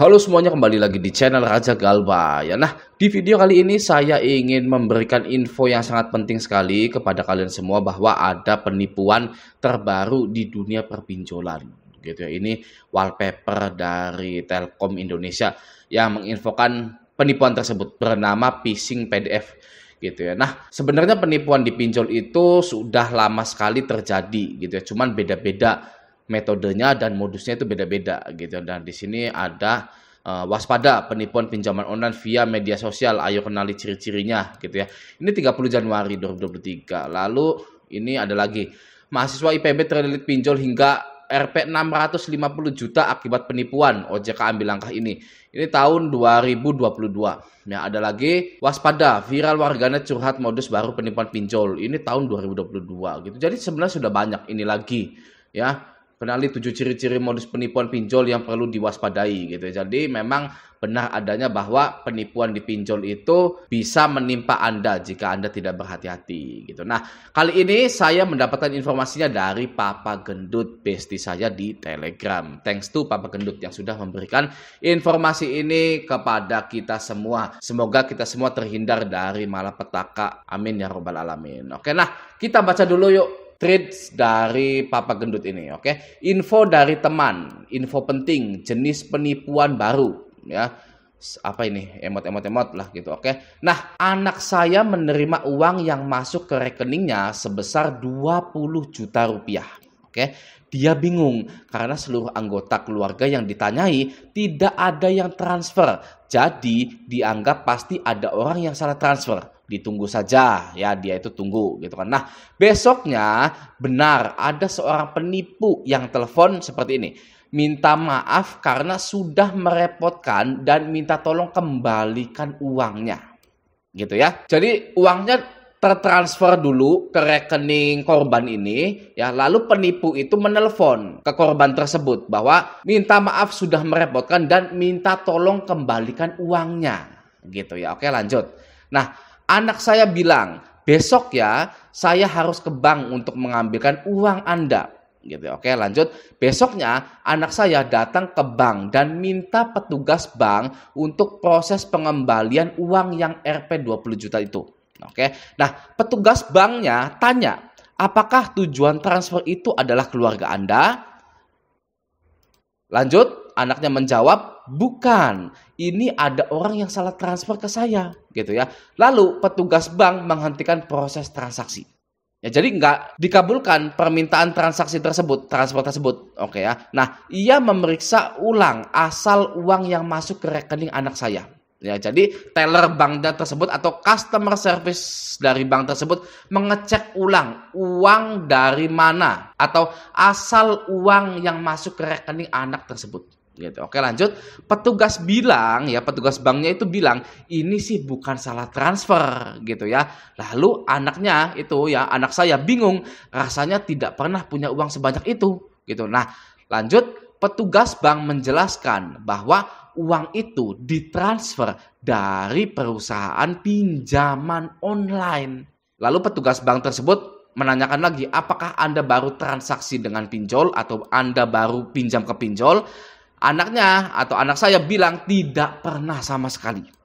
Halo semuanya, kembali lagi di channel Raja Galba ya. Nah, di video kali ini saya ingin memberikan info yang sangat penting sekali kepada kalian semua bahwa ada penipuan terbaru di dunia perpinjolan gitu ya. Ini wallpaper dari Telkom Indonesia yang menginfokan penipuan tersebut bernama phishing PDF gitu ya. Nah, sebenarnya penipuan di pinjol itu sudah lama sekali terjadi gitu ya. Cuman beda-beda metodenya dan modusnya itu beda-beda gitu. Dan di sini ada waspada penipuan pinjaman online via media sosial. Ayo kenali ciri-cirinya gitu ya. Ini 30 Januari 2023. Lalu ini ada lagi. Mahasiswa IPB terlilit pinjol hingga Rp 650 juta akibat penipuan. OJK ambil langkah ini. Ini tahun 2022. Ya, ada lagi waspada viral warganet curhat modus baru penipuan pinjol. Ini tahun 2022 gitu. Jadi sebenarnya sudah banyak ini lagi ya. Kenali 7 ciri-ciri modus penipuan pinjol yang perlu diwaspadai gitu. Jadi memang benar adanya bahwa penipuan di pinjol itu bisa menimpa Anda jika Anda tidak berhati-hati gitu. Nah, kali ini saya mendapatkan informasinya dari Papa Gendut, bestie saya di Telegram. Thanks to Papa Gendut yang sudah memberikan informasi ini kepada kita semua. Semoga kita semua terhindar dari malapetaka. Amin ya robbal alamin. Oke, nah kita baca dulu yuk tweets dari Papa Gendut ini, oke? Info dari teman, info penting, jenis penipuan baru, ya. Apa ini? Emot lah gitu, oke? Nah, anak saya menerima uang yang masuk ke rekeningnya sebesar 20 juta rupiah, oke? Dia bingung karena seluruh anggota keluarga yang ditanyai tidak ada yang transfer. Jadi dianggap pasti ada orang yang salah transfer. Ditunggu saja ya, dia itu tunggu gitu kan. Nah, besoknya benar ada seorang penipu yang telepon seperti ini. Minta maaf karena sudah merepotkan dan minta tolong kembalikan uangnya. Gitu ya. Jadi uangnya tertransfer dulu ke rekening korban ini ya, lalu penipu itu menelpon ke korban tersebut bahwa minta maaf sudah merepotkan dan minta tolong kembalikan uangnya. Gitu ya. Oke, lanjut. Nah, anak saya bilang, besok ya saya harus ke bank untuk mengambilkan uang Anda. Gitu. Oke, lanjut. Besoknya anak saya datang ke bank dan minta petugas bank untuk proses pengembalian uang yang Rp 20 juta itu. Oke. Nah, petugas banknya tanya, apakah tujuan transfer itu adalah keluarga Anda? Lanjut, anaknya menjawab, bukan, ini ada orang yang salah transfer ke saya, gitu ya. Lalu petugas bank menghentikan proses transaksi. Ya, jadi nggak dikabulkan permintaan transaksi tersebut, transfer tersebut, oke ya. Nah, ia memeriksa ulang asal uang yang masuk ke rekening anak saya. Ya, jadi teller bank tersebut atau customer service dari bank tersebut mengecek ulang uang dari mana atau asal uang yang masuk ke rekening anak tersebut. Gitu. Oke, lanjut. Petugas bilang ya, petugas banknya itu bilang ini sih bukan salah transfer gitu ya. Lalu anaknya itu ya, anak saya bingung, rasanya tidak pernah punya uang sebanyak itu gitu. Nah, lanjut. Petugas bank menjelaskan bahwa uang itu ditransfer dari perusahaan pinjaman online. Lalu petugas bank tersebut menanyakan lagi, apakah Anda baru transaksi dengan pinjol atau Anda baru pinjam ke pinjol? Anaknya atau anak saya bilang tidak pernah sama sekali.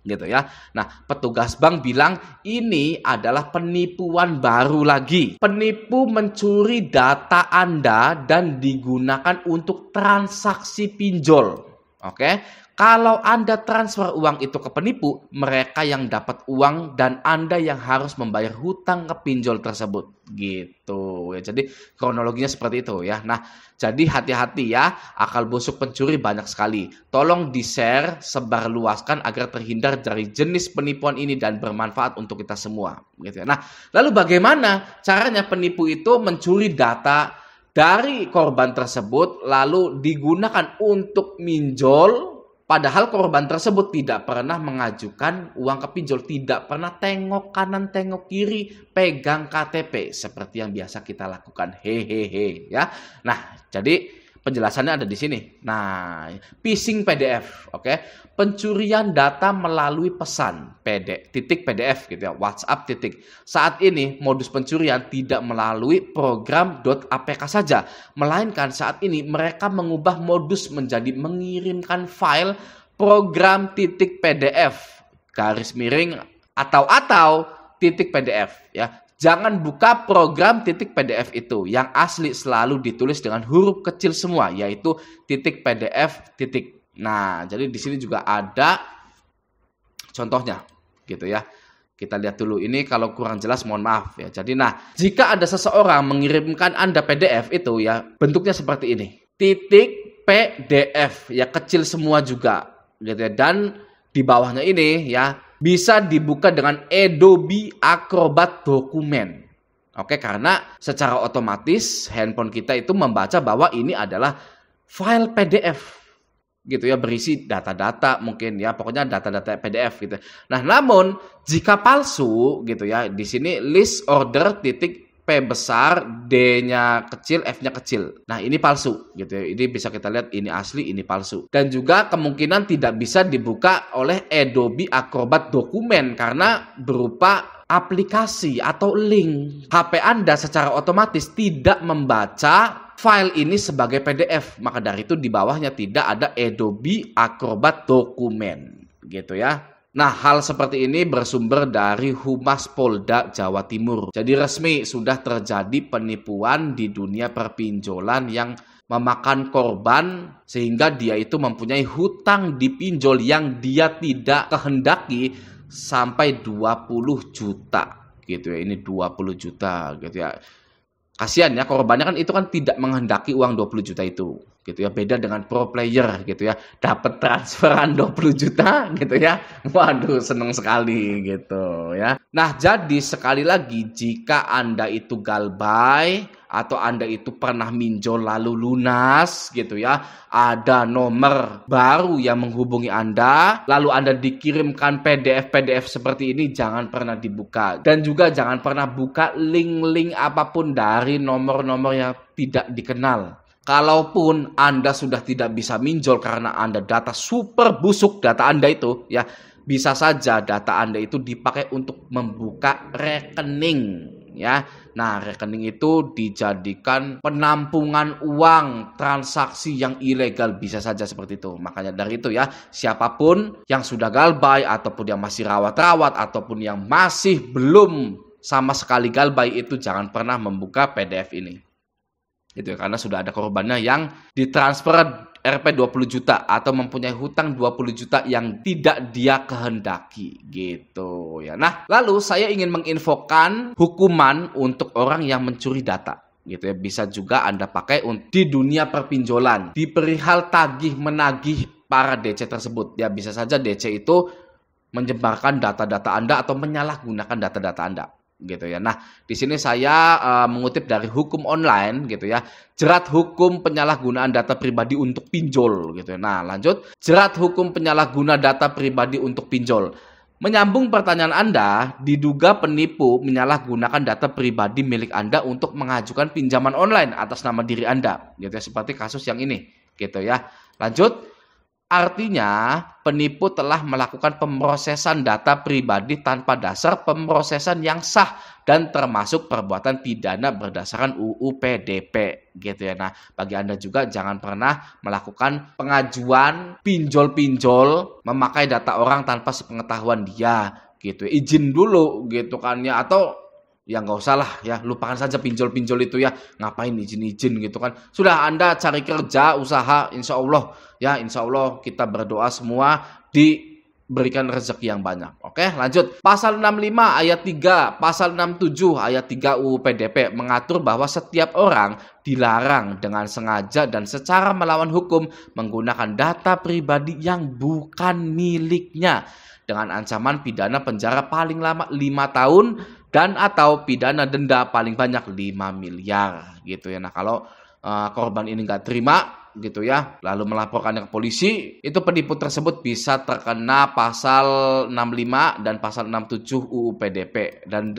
Gitu ya. Nah, petugas bank bilang ini adalah penipuan baru lagi. Penipu mencuri data Anda dan digunakan untuk transaksi pinjol. Oke. Kalau Anda transfer uang itu ke penipu, mereka yang dapat uang dan Anda yang harus membayar hutang ke pinjol tersebut. Gitu ya. Jadi kronologinya seperti itu ya. Nah, jadi hati-hati ya, akal busuk pencuri banyak sekali. Tolong di-share, sebarluaskan agar terhindar dari jenis penipuan ini dan bermanfaat untuk kita semua. Gitu ya. Nah, lalu bagaimana caranya penipu itu mencuri data dari korban tersebut lalu digunakan untuk minjol? Padahal korban tersebut tidak pernah mengajukan uang ke pinjol, tidak pernah tengok kanan, tengok kiri, pegang KTP seperti yang biasa kita lakukan. Hehehe ya. Nah, jadi Penjelasannya ada di sini. Nah, phishing PDF, oke. Pencurian data melalui pesan PDF gitu ya, WhatsApp titik. Saat ini modus pencurian tidak melalui program .apk saja, melainkan saat ini mereka mengubah modus menjadi mengirimkan file program .pdf garis miring atau titik PDF ya. Jangan buka program .pdf itu. Yang asli selalu ditulis dengan huruf kecil semua, yaitu .pdf. Nah, jadi di sini juga ada contohnya gitu ya. Kita lihat dulu ini, kalau kurang jelas mohon maaf ya. Jadi jika ada seseorang mengirimkan Anda PDF itu ya, bentuknya seperti ini. .pdf ya, kecil semua juga gitu ya. Dan di bawahnya ini ya, bisa dibuka dengan Adobe Acrobat Dokumen. Oke, karena secara otomatis handphone kita itu membaca bahwa ini adalah file PDF gitu ya, berisi data-data mungkin ya, pokoknya data-data PDF gitu. Nah, namun jika palsu gitu ya, di sini list order P besar, D-nya kecil, F-nya kecil. Nah, ini palsu gitu ya. Ini bisa kita lihat, ini asli, ini palsu. Dan juga kemungkinan tidak bisa dibuka oleh Adobe Acrobat Dokumen karena berupa aplikasi atau link. HP Anda secara otomatis tidak membaca file ini sebagai PDF. Maka dari itu di bawahnya tidak ada Adobe Acrobat Dokumen gitu ya. Nah, hal seperti ini bersumber dari Humas Polda Jawa Timur. Jadi resmi sudah terjadi penipuan di dunia perpinjolan yang memakan korban sehingga dia itu mempunyai hutang di pinjol yang dia tidak kehendaki sampai 20 juta gitu ya. Ini 20 juta gitu ya. Kasihan ya, korbannya kan itu kan tidak menghendaki uang 20 juta itu gitu ya. Beda dengan pro player gitu ya, dapat transferan 20 juta gitu ya. Waduh, seneng sekali gitu ya. Nah, jadi sekali lagi, jika Anda itu galbay atau Anda itu pernah minjol lalu lunas gitu ya, ada nomor baru yang menghubungi Anda, lalu Anda dikirimkan PDF seperti ini, jangan pernah dibuka. Dan juga jangan pernah buka link-link apapun dari nomor-nomor yang tidak dikenal. Kalaupun Anda sudah tidak bisa minjol karena Anda data super busuk, data Anda itu ya, bisa saja data Anda itu dipakai untuk membuka rekening ya. Nah, rekening itu dijadikan penampungan uang transaksi yang ilegal, bisa saja seperti itu. Makanya dari itu ya, siapapun yang sudah galbay ataupun yang masih rawat-rawat ataupun yang masih belum sama sekali galbay itu jangan pernah membuka PDF ini. Itu ya, karena sudah ada korbannya yang ditransfer Rp 20 juta atau mempunyai hutang 20 juta yang tidak dia kehendaki gitu ya. Nah, lalu saya ingin menginfokan hukuman untuk orang yang mencuri data gitu ya. Bisa juga Anda pakai di dunia perpinjolan, di perihal tagih menagih para DC tersebut. Ya, bisa saja DC itu menyebarkan data-data Anda atau menyalahgunakan data-data Anda gitu ya. Nah, di sini saya mengutip dari hukum online gitu ya. Jerat hukum penyalahgunaan data pribadi untuk pinjol gitu ya. Nah, lanjut. Jerat hukum penyalahguna data pribadi untuk pinjol. Menyambung pertanyaan Anda, diduga penipu menyalahgunakan data pribadi milik Anda untuk mengajukan pinjaman online atas nama diri Anda gitu ya, seperti kasus yang ini gitu ya. Lanjut. Artinya, penipu telah melakukan pemrosesan data pribadi tanpa dasar pemrosesan yang sah dan termasuk perbuatan pidana berdasarkan UU PDP gitu ya. Nah, bagi Anda juga jangan pernah melakukan pengajuan pinjol-pinjol memakai data orang tanpa sepengetahuan dia gitu. Izin dulu gitu kan ya, atau ya nggak usah lah ya, lupakan saja pinjol-pinjol itu ya, ngapain izin-izin gitu kan. Sudah Anda cari kerja, usaha, insya Allah ya, insya Allah kita berdoa semua diberikan rezeki yang banyak. Oke, lanjut. Pasal 65 ayat 3, pasal 67 ayat 3 UU PDP mengatur bahwa setiap orang dilarang dengan sengaja dan secara melawan hukum menggunakan data pribadi yang bukan miliknya dengan ancaman pidana penjara paling lama 5 tahun dan atau pidana denda paling banyak 5 miliar gitu ya. Nah, kalau korban ini nggak terima gitu ya, lalu melaporkannya ke polisi, itu penipu tersebut bisa terkena pasal 65 dan pasal 67 UU PDP. Dan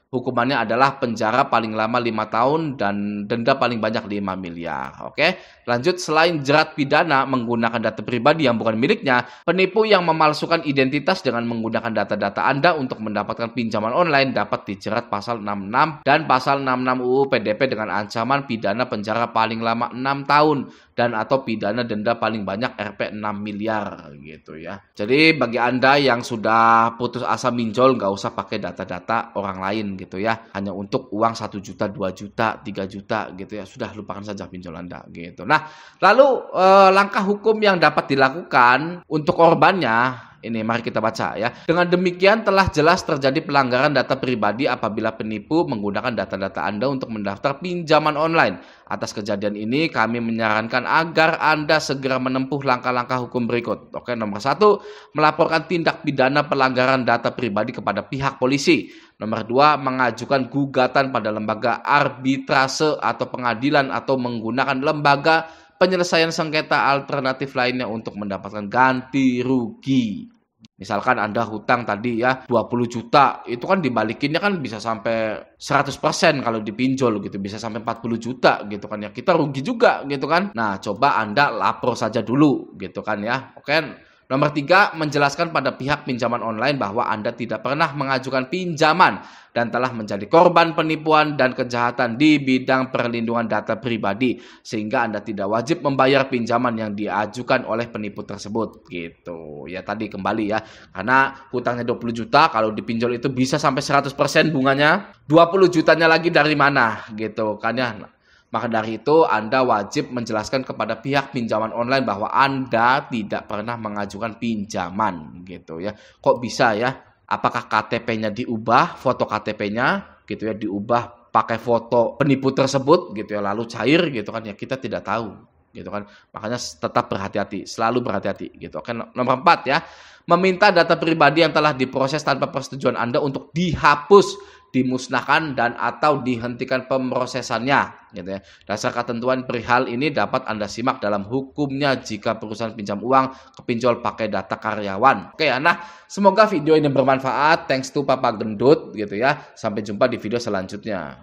hukumannya adalah penjara paling lama 5 tahun dan denda paling banyak 5 miliar. Oke. Lanjut, selain jerat pidana menggunakan data pribadi yang bukan miliknya, penipu yang memalsukan identitas dengan menggunakan data-data Anda untuk mendapatkan pinjaman online dapat dijerat pasal 66 dan pasal 66 UU PDP dengan ancaman pidana penjara paling lama 6 tahun dan atau pidana denda paling banyak Rp 6 miliar gitu ya. Jadi bagi Anda yang sudah putus asa pinjol, nggak usah pakai data-data orang lain gitu ya. Hanya untuk uang 1 juta, 2 juta, 3 juta gitu ya. Sudah lupakan saja pinjol Anda gitu. Nah, lalu langkah hukum yang dapat dilakukan untuk korbannya, ini mari kita baca ya. Dengan demikian telah jelas terjadi pelanggaran data pribadi apabila penipu menggunakan data-data Anda untuk mendaftar pinjaman online. Atas kejadian ini kami menyarankan agar Anda segera menempuh langkah-langkah hukum berikut. Oke, nomor 1, melaporkan tindak pidana pelanggaran data pribadi kepada pihak polisi. Nomor 2, mengajukan gugatan pada lembaga arbitrase atau pengadilan atau menggunakan lembaga penyelesaian sengketa alternatif lainnya untuk mendapatkan ganti rugi. Misalkan Anda hutang tadi ya 20 juta, itu kan dibalikinnya kan bisa sampai 100% kalau dipinjol gitu, bisa sampai 40 juta gitu kan ya. Kita rugi juga gitu kan. Nah, coba Anda lapor saja dulu gitu kan ya. Oke. Nomor 3, menjelaskan pada pihak pinjaman online bahwa Anda tidak pernah mengajukan pinjaman dan telah menjadi korban penipuan dan kejahatan di bidang perlindungan data pribadi sehingga Anda tidak wajib membayar pinjaman yang diajukan oleh penipu tersebut gitu. Ya tadi kembali ya, karena hutangnya 20 juta kalau dipinjol itu bisa sampai 100% bunganya. 20 jutanya lagi dari mana gitu kan ya. Maka dari itu Anda wajib menjelaskan kepada pihak pinjaman online bahwa Anda tidak pernah mengajukan pinjaman gitu ya. Kok bisa ya? Apakah KTP-nya diubah, foto KTP-nya gitu ya diubah pakai foto penipu tersebut gitu ya lalu cair gitu kan ya, kita tidak tahu gitu kan. Makanya tetap berhati-hati, selalu berhati-hati gitu. Oke, nomor 4 ya. Meminta data pribadi yang telah diproses tanpa persetujuan Anda untuk dihapus, dimusnahkan dan atau dihentikan pemrosesannya gitu ya. Dasar ketentuan perihal ini dapat Anda simak dalam hukumnya jika perusahaan pinjam uang kepinjol pakai data karyawan. Oke ya, nah semoga video ini bermanfaat. Thanks to Papa Gendut gitu ya. Sampai jumpa di video selanjutnya.